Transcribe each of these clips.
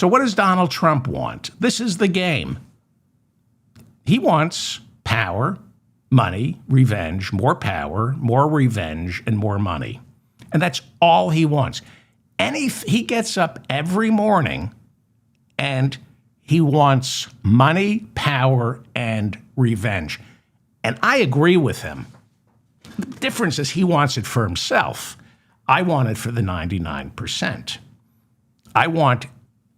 So what does Donald Trump want? This is the game. He wants power, money, revenge, more power, more revenge, and more money. And that's all he wants. And he gets up every morning and he wants money, power, and revenge. And I agree with him. The difference is he wants it for himself. I want it for the 99%. I want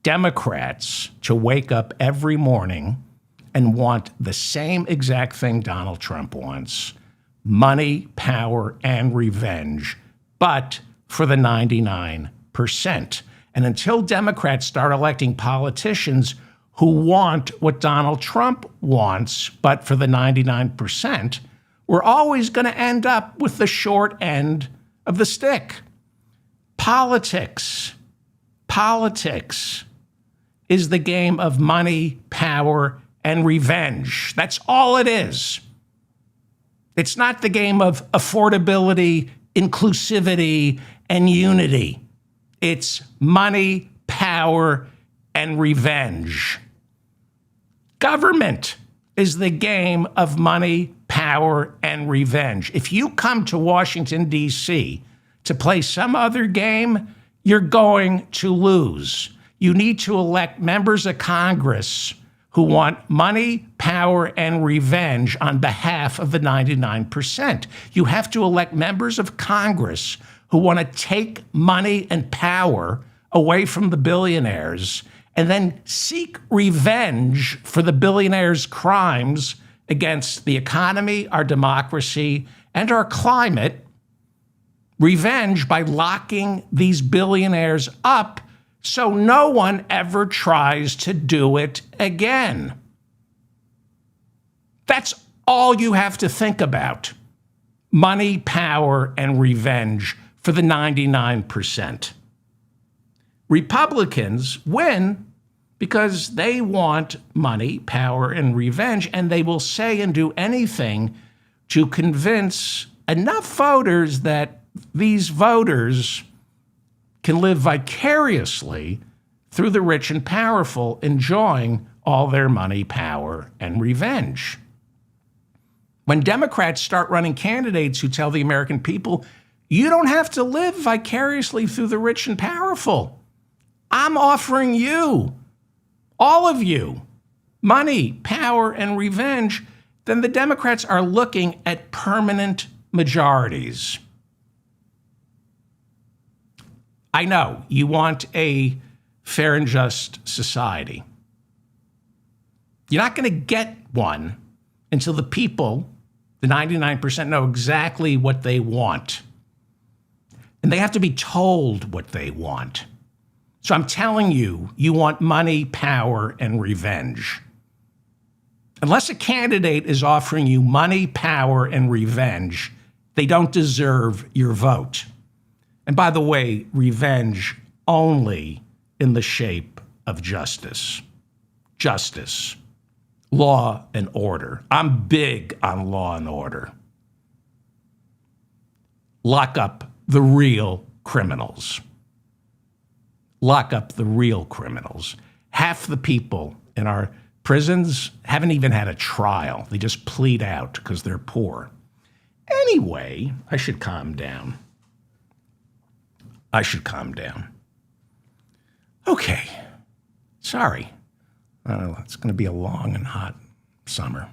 Democrats to wake up every morning and want the same exact thing Donald Trump wants: money, power, and revenge, but for the 99%. And until Democrats start electing politicians who want what Donald Trump wants, but for the 99%, we're always going to end up with the short end of the stick. Politics is the game of money, power, and revenge. That's all it is. It's not the game of affordability, inclusivity, and unity. It's money, power, and revenge. Government is the game of money, power, and revenge. If you come to Washington, D.C. to play some other game, you're going to lose. You need to elect members of Congress who want money, power, and revenge on behalf of the 99%. You have to elect members of Congress who want to take money and power away from the billionaires and then seek revenge for the billionaires' crimes against the economy, our democracy, and our climate. Revenge by locking these billionaires up so no one ever tries to do it again. That's all you have to think about. Money, power, and revenge for the 99%. Republicans win because they want money, power, and revenge, and they will say and do anything to convince enough voters that these voters can live vicariously through the rich and powerful, enjoying all their money, power, and revenge. When Democrats start running candidates who tell the American people, you don't have to live vicariously through the rich and powerful. I'm offering you, all of you, money, power, and revenge, then the Democrats are looking at permanent majorities. I know you want a fair and just society. You're not going to get one until the people, the 99%, know exactly what they want. And they have to be told what they want. So I'm telling you, you want money, power, and revenge. Unless a candidate is offering you money, power, and revenge, they don't deserve your vote. And by the way, revenge only in the shape of justice. Justice. Law and order. I'm big on law and order. Lock up the real criminals. Lock up the real criminals. Half the people in our prisons haven't even had a trial. They just plead out because they're poor. Anyway, I should calm down. Okay. Sorry. It's going to be a long and hot summer.